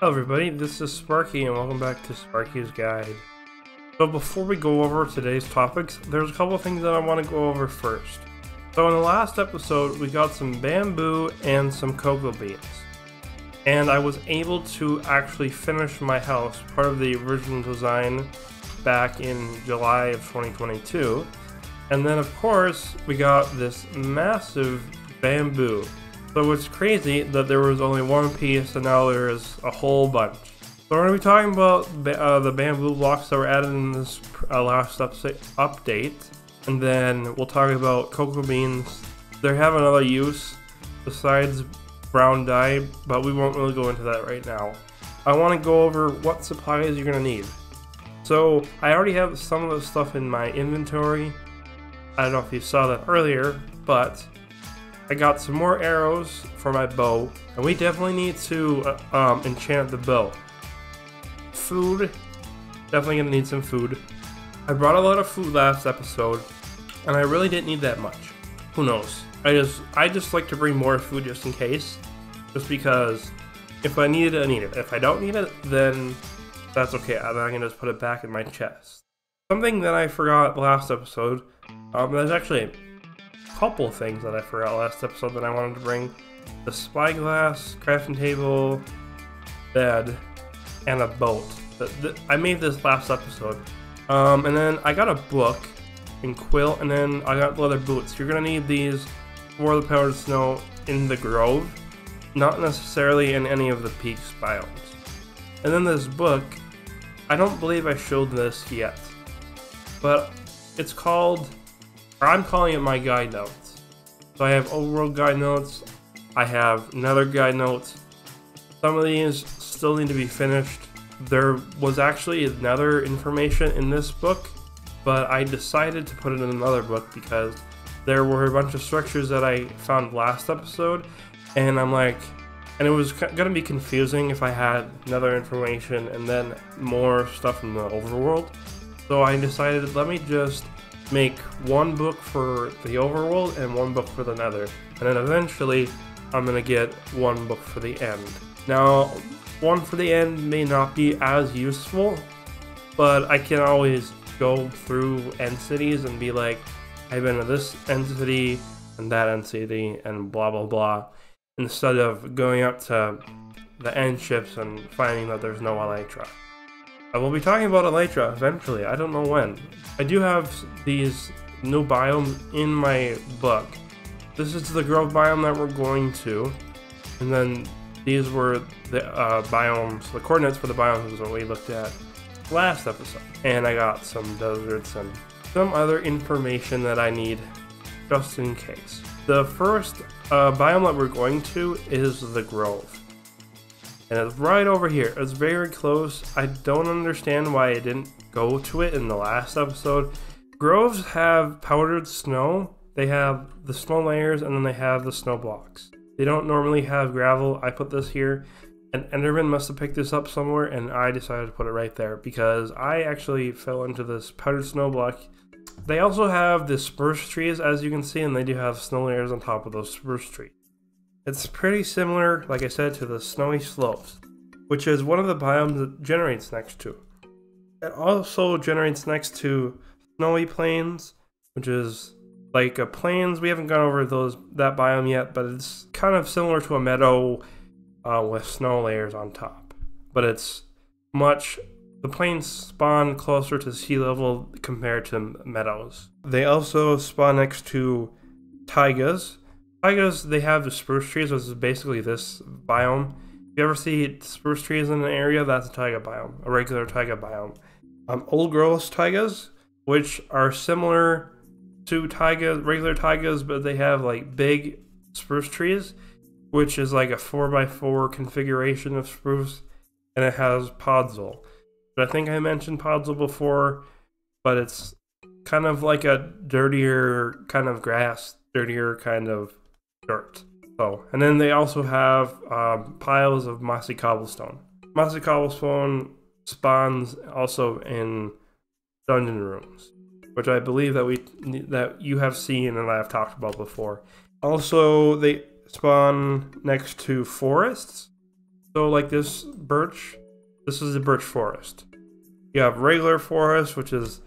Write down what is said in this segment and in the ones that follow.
Hello everybody, this is Sparky and welcome back to Sparky's Guide. So before we go over today's topics, there's a couple of things that I want to go over first. So in the last episode, we got some bamboo and some cocoa beans. And I was able to actually finish my house, part of the original design, back in July of 2022. And then of course, we got this massive bamboo. So it's crazy that there was only one piece and now there's a whole bunch. So we're going to be talking about the bamboo blocks that were added in this last update. And then we'll talk about cocoa beans. They have another use besides brown dye, but we won't really go into that right now. I want to go over what supplies you're going to need. So I already have some of the stuff in my inventory. I don't know if you saw that earlier, but I got some more arrows for my bow, and we definitely need to enchant the bow. Food, definitely gonna need some food. I brought a lot of food last episode, and I really didn't need that much. Who knows? I just like to bring more food just in case, just because if I need it, I need it. If I don't need it, then that's okay. Then I can just put it back in my chest. Something that I forgot last episode, there's actually couple of things that I forgot last episode that I wanted to bring. The spyglass, crafting table, bed, and a boat. I made this last episode. And then I got a book and quill, and then I got leather boots. You're gonna need these for the powdered snow in the Grove, not necessarily in any of the Peaks biomes. And then this book, I don't believe I showed this yet, but it's called, or I'm calling it my guide notes. So I have overworld guide notes, I have nether guide notes. Some of these still need to be finished. There was actually nether information in this book, but I decided to put it in another book because there were a bunch of structures that I found last episode, and I'm like, and it was gonna be confusing if I had nether information and then more stuff in the overworld. So I decided, let me just make one book for the overworld and one book for the nether, and then eventually I'm gonna get one book for the end. Now, one for the end may not be as useful, but I can always go through end cities and be like, I've been to this end city and that end city and blah blah blah, instead of going up to the end ships and finding that there's no elytra. I will be talking about elytra eventually, I don't know when. I do have these new biomes in my book. This is the Growth biome that we're going to, and then these were the biomes, the coordinates for the biomes that we looked at last episode. And I got some deserts and some other information that I need just in case. The first biome that we're going to is the Grove. And it's right over here. It's very close. I don't understand why I didn't go to it in the last episode. Groves have powdered snow. They have the snow layers and then they have the snow blocks. They don't normally have gravel. I put this here. And Enderman must have picked this up somewhere and I decided to put it right there because I actually fell into this powdered snow block. They also have the spruce trees, as you can see, and they do have snow layers on top of those spruce trees. It's pretty similar, like I said, to the snowy slopes, which is one of the biomes that generates next to. It also generates next to snowy plains, which is like a plains. We haven't gone over that biome yet, but it's kind of similar to a meadow with snow layers on top. But it's the plains spawn closer to sea level compared to meadows. They also spawn next to taigas. Taigas, they have the spruce trees, which is basically this biome. If you ever see spruce trees in an area, that's a taiga biome, a regular taiga biome. Old growth taigas, which are similar to regular taigas, but they have like big spruce trees, which is like a 4x4 configuration of spruce, and it has podzol. But I think I mentioned podzol before, but it's kind of like a dirtier kind of grass, dirtier kind of dirt. So, and then they also have piles of mossy cobblestone. Mossy cobblestone spawns also in dungeon rooms, which I believe that you have seen and I've talked about before. Also, they spawn next to forests. So So like this birch, this is the birch forest. You have regular forest, which is,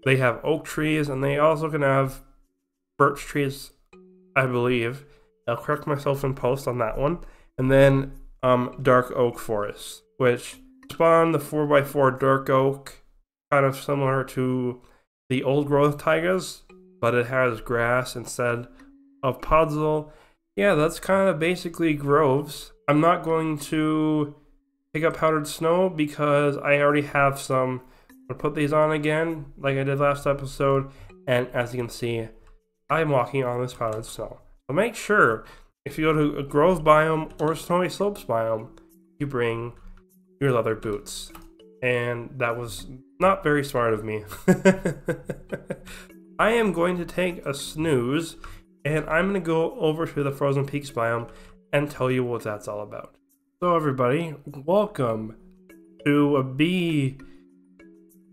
they have oak trees, and they also can have birch trees, I believe. I'll correct myself in post on that one. And then dark oak forest, which spawn the 4x4 dark oak, kind of similar to the old growth taigas, but it has grass instead of puzzle. Yeah, that's kind of basically groves. I'm not going to pick up powdered snow because I already have some. I'll put these on again like I did last episode, and as you can see, I'm walking on this powdered snow. So make sure if you go to a grove biome or a snowy slopes biome, you bring your leather boots. And that was not very smart of me. I am going to take a snooze, and I'm going to go over to the Frozen Peaks biome and tell you what that's all about. So everybody, welcome to a bee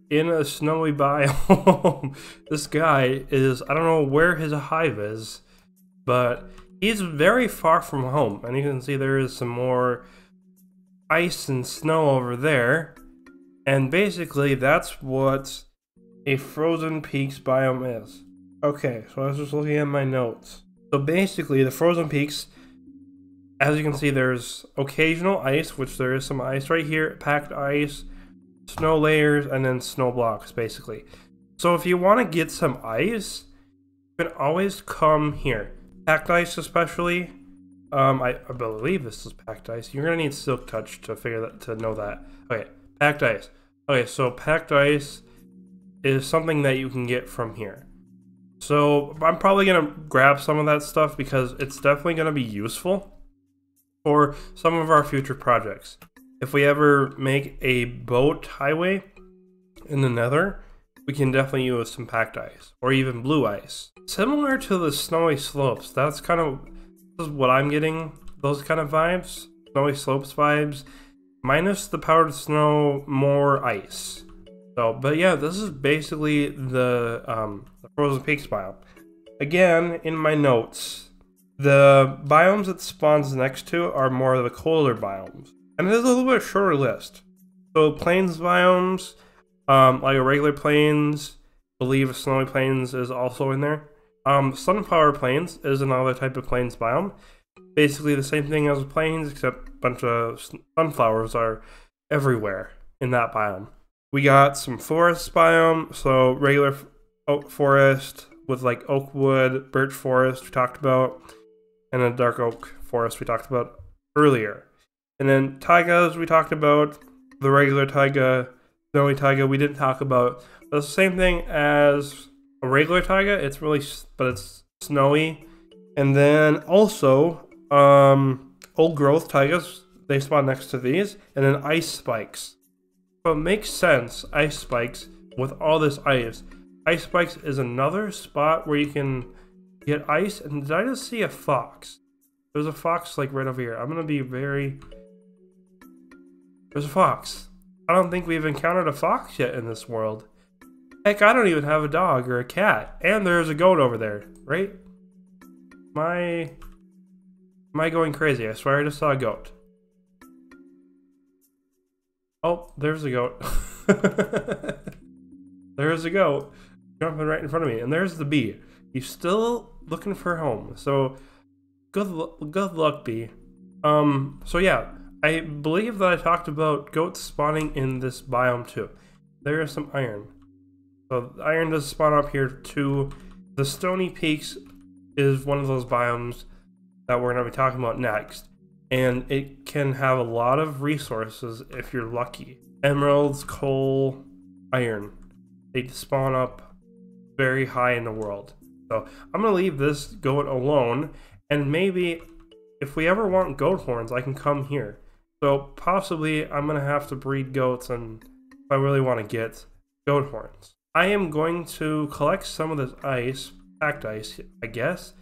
in a snowy biome. This guy is, I don't know where his hive is, but he's very far from home. And you can see there is some more ice and snow over there. And basically that's what a Frozen Peaks biome is. Okay, so I was just looking at my notes. So basically the Frozen Peaks, as you can see, there's occasional ice, which there is some ice right here, packed ice, snow layers, and then snow blocks, basically. So if you want to get some ice, you can always come here. Packed ice especially. I believe this is packed ice. You're going to need Silk Touch to figure that, to know that. Okay, packed ice. Okay, so packed ice is something that you can get from here. So I'm probably going to grab some of that stuff because it's definitely going to be useful for some of our future projects. If we ever make a boat highway in the nether, we can definitely use some packed ice or even blue ice. Similar to the snowy slopes, that's kind of, this is what I'm getting, those kind of vibes, snowy slopes vibes, minus the powdered snow, more ice. So, but yeah, this is basically the Frozen Peaks biome. Again, in my notes, the biomes it spawns next to are more of the colder biomes. And it is a little bit shorter list. So plains biomes, like a regular plains, I believe snowy plains is also in there. Sunflower plains is another type of plains biome. Basically the same thing as plains, except a bunch of sunflowers are everywhere in that biome. We got some forest biome, so regular oak forest with like oak wood, birch forest we talked about, and a dark oak forest we talked about earlier. And then taigas we talked about, the regular taiga, snowy taiga we didn't talk about. But it's the same thing as a regular taiga, it's really, but it's snowy. And then also, old growth taigas, they spawn next to these, and then ice spikes. So it makes sense, ice spikes, with all this ice. Ice spikes is another spot where you can get ice, and did I just see a fox? There's a fox like right over here. I'm gonna be very... There's a fox. I don't think we've encountered a fox yet in this world. Heck, I don't even have a dog or a cat. And there's a goat over there, right? Am I going crazy? I swear I just saw a goat. Oh, there's a goat. There's a goat jumping right in front of me. And there's the bee. He's still looking for a home. So, good luck, bee. So yeah, I believe that I talked about goats spawning in this biome too. There is some iron. So iron does spawn up here too. The Stony Peaks is one of those biomes that we're going to be talking about next. And it can have a lot of resources if you're lucky. Emeralds, coal, iron. They spawn up very high in the world. So I'm going to leave this goat alone. And maybe if we ever want goat horns, I can come here. So possibly I'm going to have to breed goats and if I really want to get goat horns. I am going to collect some of this ice, packed ice, I guess.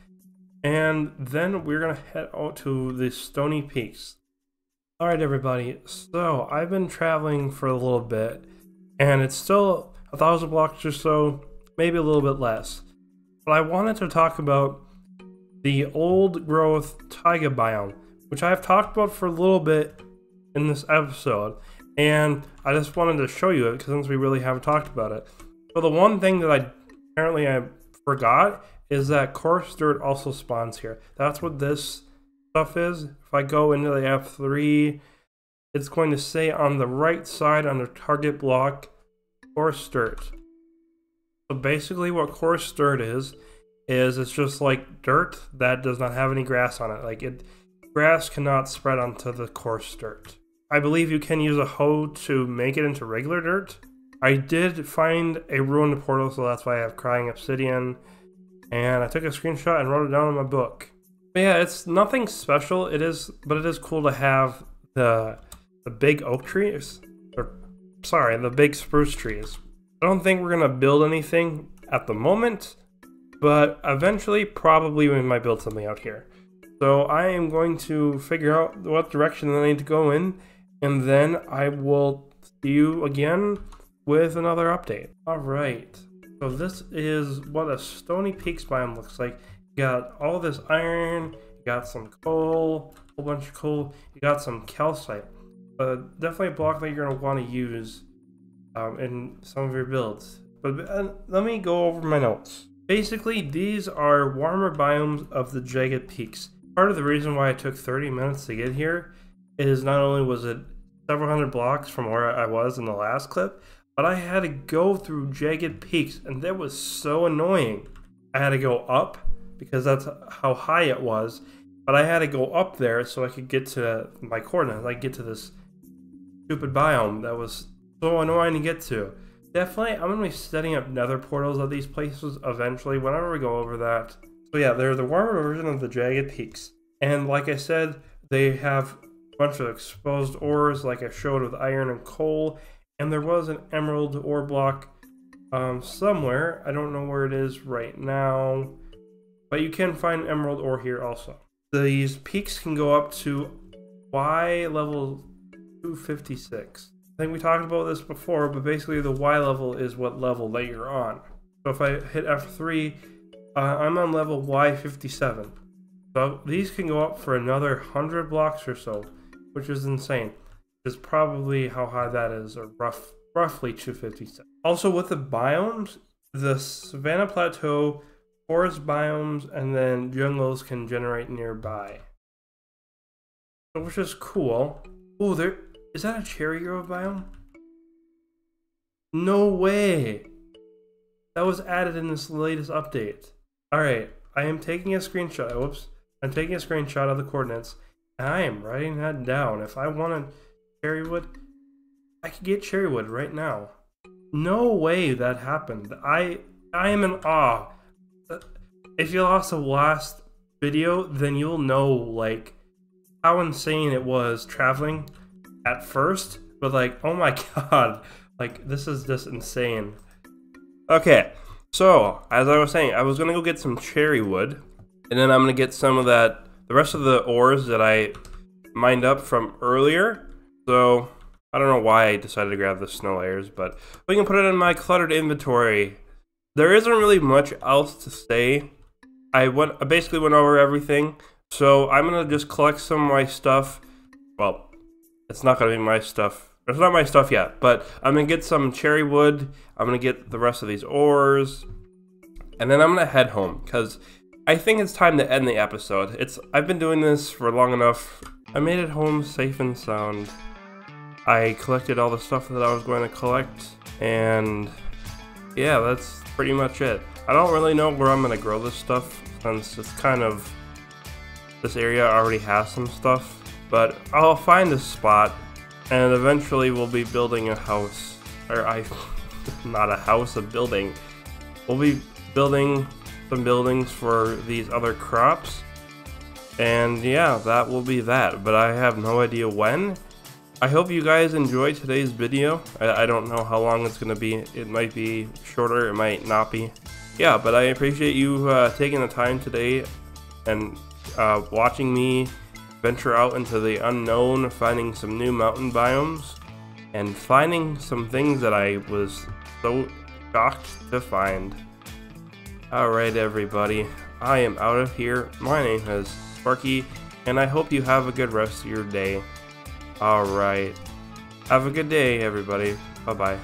And then we're going to head out to the Stony Peaks. Alright everybody, so I've been traveling for a little bit. And it's still 1,000 blocks or so, maybe a little bit less. But I wanted to talk about the old growth taiga biome, which I've talked about for a little bit in this episode, and I just wanted to show you it because since we really haven't talked about it. So the one thing that I forgot is that coarse dirt also spawns here. That's what this stuff is. If I go into the F3, it's going to say on the right side under target block, coarse dirt. So basically what coarse dirt is it's just like dirt that does not have any grass on it. Like grass cannot spread onto the coarse dirt. I believe you can use a hoe to make it into regular dirt. I did find a ruined portal, so that's why I have crying obsidian. And I took a screenshot and wrote it down in my book. But yeah, it's nothing special. But it is cool to have the big oak trees. The big spruce trees. I don't think we're gonna build anything at the moment, but eventually, probably we might build something out here. So I am going to figure out what direction I need to go in, and then I will see you again with another update. Alright, so this is what a Stony Peaks biome looks like. You got all this iron, you got some coal, a whole bunch of coal, you got some calcite. Definitely a block that you're going to want to use in some of your builds. But let me go over my notes. Basically, these are warmer biomes of the Jagged Peaks. Part of the reason why it took 30 minutes to get here is not only was it several hundred blocks from where I was in the last clip, but I had to go through Jagged Peaks, and that was so annoying. I had to go up, because that's how high it was, but I had to go up there so I could get to my coordinates. I could get to this stupid biome that was so annoying to get to. Definitely, I'm going to be setting up nether portals at these places eventually, whenever we go over that. So yeah, they're the warmer version of the Jagged Peaks. And like I said, they have a bunch of exposed ores, like I showed with iron and coal. And there was an emerald ore block somewhere. I don't know where it is right now, but you can find emerald ore here also. These peaks can go up to Y level 256. I think we talked about this before, but basically the Y level is what level that you're on. So if I hit F3, I'm on level Y57. So these can go up for another 100 blocks or so, which is insane. Is probably how high that is, or roughly 257. Also with the biomes, the savanna plateau, forest biomes, and then jungles can generate nearby, which is cool. Oh, is that a cherry grove biome? No way! That was added in this latest update. Alright, I am taking a screenshot. Whoops. I'm taking a screenshot of the coordinates, and I am writing that down. If I wanted cherrywood, I could get cherrywood right now. No way that happened. I am in awe. If you lost the last video, then you'll know like how insane it was traveling at first, but like, oh my god, like this is just insane. Okay, so as I was saying, I was gonna go get some cherrywood, and then I'm gonna get some of the rest of the ores that I mined up from earlier. So I don't know why I decided to grab the snow layers, but we can put it in my cluttered inventory. There isn't really much else to say. I basically went over everything, so I'm gonna just collect some of my stuff. Well, it's not gonna be my stuff. It's not my stuff yet, but I'm gonna get some cherry wood. I'm gonna get the rest of these ores, and then I'm gonna head home because I think it's time to end the episode. I've been doing this for long enough. I made it home safe and sound. I collected all the stuff that I was going to collect, and yeah, that's pretty much it. I don't really know where I'm going to grow this stuff, since it's kind of, this area already has some stuff, but I'll find a spot, and eventually we'll be building a house, or not a house, a building. We'll be building some buildings for these other crops, and yeah, that will be that, but I have no idea when. I hope you guys enjoyed today's video. I don't know how long it's going to be. It might be shorter, it might not be. Yeah, but I appreciate you taking the time today and watching me venture out into the unknown, finding some new mountain biomes, and finding some things that I was so shocked to find. Alright everybody, I am out of here. My name is Sparky, and I hope you have a good rest of your day. Alright. Have a good day, everybody. Bye-bye.